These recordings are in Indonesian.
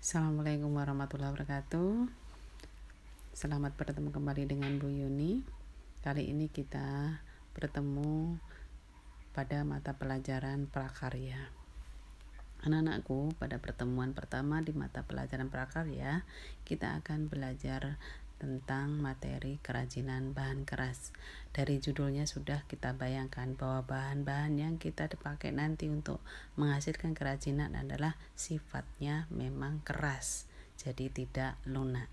Assalamualaikum warahmatullahi wabarakatuh. Selamat bertemu kembali dengan Bu Yuni. Kali ini kita bertemu pada mata pelajaran prakarya. Anak-anakku, pada pertemuan pertama di mata pelajaran prakarya, kita akan belajar tentang materi kerajinan bahan keras. Dari judulnya sudah kita bayangkan bahwa bahan-bahan yang kita pakai nanti untuk menghasilkan kerajinan adalah sifatnya memang keras, jadi tidak lunak.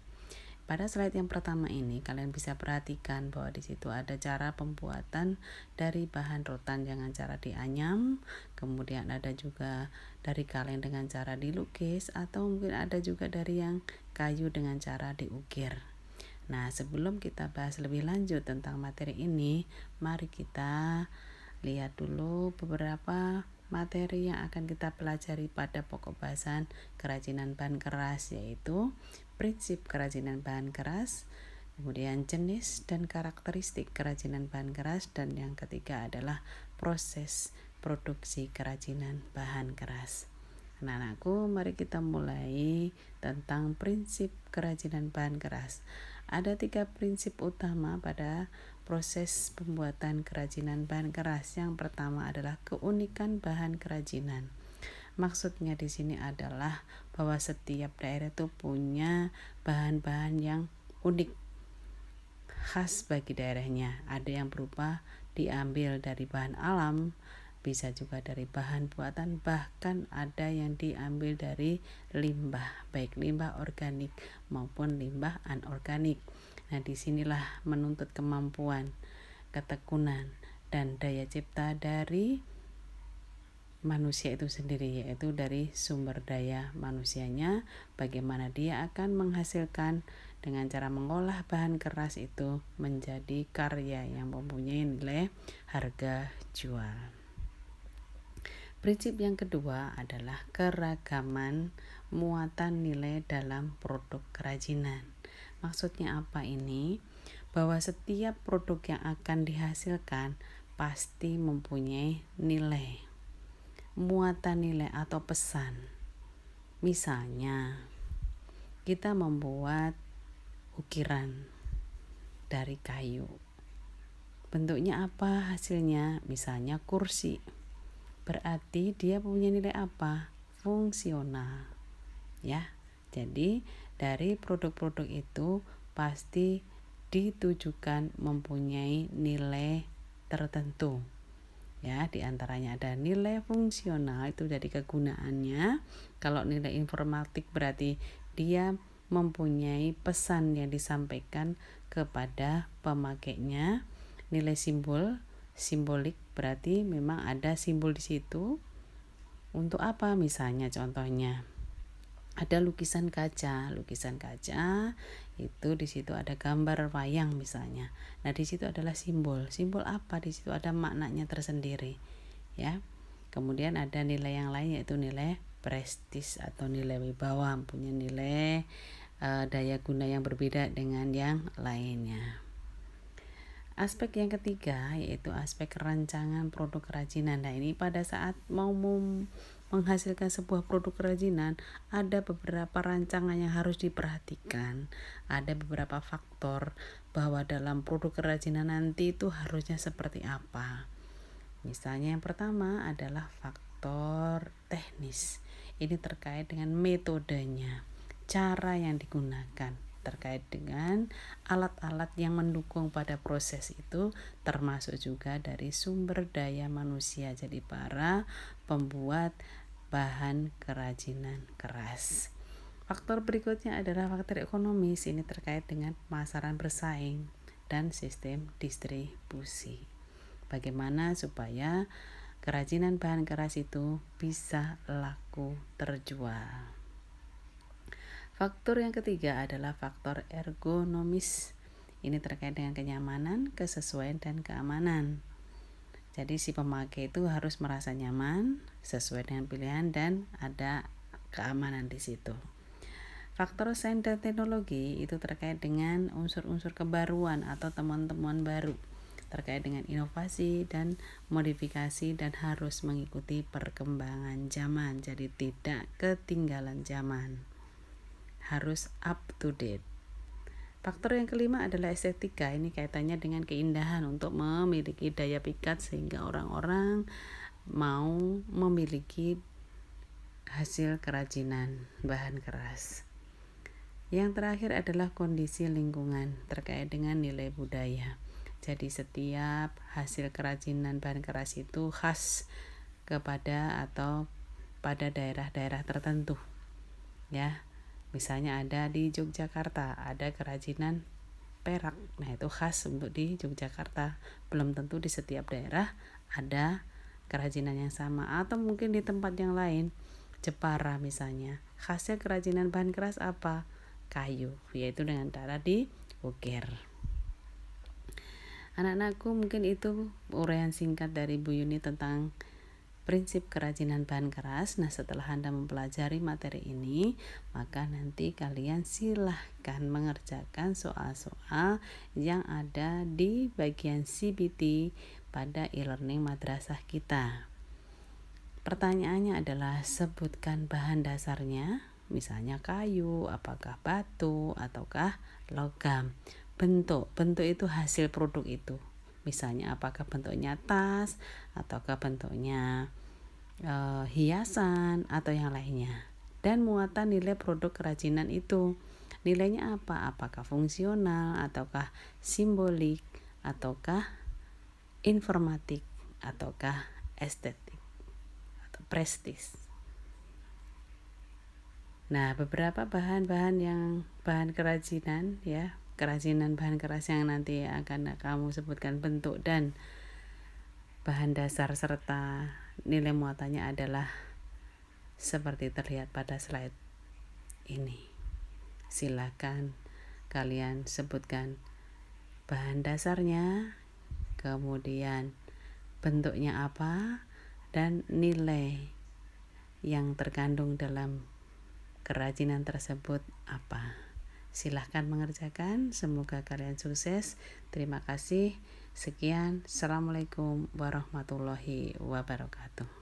Pada slide yang pertama ini kalian bisa perhatikan bahwa di situ ada cara pembuatan dari bahan rotan dengan cara dianyam, kemudian ada juga dari kaleng dengan cara dilukis, atau mungkin ada juga dari yang kayu dengan cara diukir. Nah, sebelum kita bahas lebih lanjut tentang materi ini, mari kita lihat dulu beberapa materi yang akan kita pelajari pada pokok bahasan kerajinan bahan keras, yaitu prinsip kerajinan bahan keras, kemudian jenis dan karakteristik kerajinan bahan keras, dan yang ketiga adalah proses produksi kerajinan bahan keras. Anak-anakku, mari kita mulai tentang prinsip kerajinan bahan keras. Ada 3 prinsip utama pada proses pembuatan kerajinan bahan keras. Yang pertama adalah keunikan bahan kerajinan. Maksudnya di sini adalah bahwa setiap daerah itu punya bahan-bahan yang unik, khas bagi daerahnya. Ada yang berupa diambil dari bahan alam, bisa juga dari bahan buatan, bahkan ada yang diambil dari limbah, baik limbah organik maupun limbah anorganik. Nah, disinilah menuntut kemampuan, ketekunan, dan daya cipta dari manusia itu sendiri, yaitu dari sumber daya manusianya, bagaimana dia akan menghasilkan dengan cara mengolah bahan keras itu menjadi karya yang mempunyai nilai harga jual. Prinsip yang kedua adalah keragaman muatan nilai dalam produk kerajinan. Maksudnya apa ini? Bahwa setiap produk yang akan dihasilkan pasti mempunyai nilai, muatan nilai atau pesan. Misalnya, kita membuat ukiran dari kayu. Bentuknya apa hasilnya? Misalnya kursi. Berarti dia punya nilai apa? Fungsional. Ya. Jadi dari produk-produk itu pasti ditujukan mempunyai nilai tertentu. Ya, diantaranya ada nilai fungsional, itu dari kegunaannya. Kalau nilai informatif berarti dia mempunyai pesan yang disampaikan kepada pemakainya. Nilai simbolik berarti memang ada simbol di situ. Untuk apa? Misalnya contohnya ada lukisan kaca itu di situ ada gambar wayang misalnya. Nah, di situ adalah simbol apa? Di situ ada maknanya tersendiri, ya. Kemudian ada nilai yang lain, yaitu nilai prestis atau nilai wibawa, punya nilai daya guna yang berbeda dengan yang lainnya. Aspek yang ketiga yaitu aspek rancangan produk kerajinan. Nah, ini pada saat mau menghasilkan sebuah produk kerajinan, ada beberapa rancangan yang harus diperhatikan. Ada beberapa faktor bahwa dalam produk kerajinan nanti itu harusnya seperti apa. Misalnya yang pertama adalah faktor teknis. Ini terkait dengan metodenya, cara yang digunakan, terkait dengan alat-alat yang mendukung pada proses itu, termasuk juga dari sumber daya manusia, jadi para pembuat bahan kerajinan keras. Faktor berikutnya adalah faktor ekonomis. Ini terkait dengan pemasaran bersaing dan sistem distribusi. Bagaimana supaya kerajinan bahan keras itu bisa laku terjual. Faktor yang ketiga adalah faktor ergonomis. Ini terkait dengan kenyamanan, kesesuaian, dan keamanan. Jadi si pemakai itu harus merasa nyaman, sesuai dengan pilihan, dan ada keamanan di situ. Faktor sains dan teknologi itu terkait dengan unsur-unsur kebaruan atau temuan-temuan baru, terkait dengan inovasi dan modifikasi, dan harus mengikuti perkembangan zaman, jadi tidak ketinggalan zaman. harus up to date. Faktor yang kelima adalah estetika. Ini kaitannya dengan keindahan untuk memiliki daya pikat sehingga orang-orang mau memiliki hasil kerajinan bahan keras. Yang terakhir adalah kondisi lingkungan terkait dengan nilai budaya. Jadi setiap hasil kerajinan bahan keras itu khas kepada atau pada daerah-daerah tertentu. Ya. Misalnya ada di Yogyakarta, ada kerajinan perak. Nah, itu khas untuk di Yogyakarta. Belum tentu di setiap daerah ada kerajinan yang sama, atau mungkin di tempat yang lain. Jepara misalnya, khasnya kerajinan bahan keras apa? Kayu, yaitu dengan cara diukir. Anak-anakku, mungkin itu uraian singkat dari Bu Yuni tentang prinsip kerajinan bahan keras. Nah, setelah Anda mempelajari materi ini, maka nanti kalian silahkan mengerjakan soal-soal yang ada di bagian CBT pada e-learning madrasah kita. Pertanyaannya adalah sebutkan bahan dasarnya, misalnya kayu, apakah batu, ataukah logam. Bentuk itu hasil produk itu. Misalnya apakah bentuknya tas, ataukah bentuknya hiasan, atau yang lainnya. Dan muatan nilai produk kerajinan itu. Nilainya apa? Apakah fungsional, ataukah simbolik, ataukah informatik, ataukah estetik, atau prestis. Nah, beberapa bahan kerajinan ya, kerajinan bahan keras yang nanti akan kamu sebutkan bentuk dan bahan dasar serta nilai muatannya adalah seperti terlihat pada slide ini. Silakan kalian sebutkan bahan dasarnya, kemudian bentuknya apa, dan nilai yang terkandung dalam kerajinan tersebut apa. Silahkan mengerjakan, semoga kalian sukses. Terima kasih. Sekian, Assalamualaikum warahmatullahi wabarakatuh.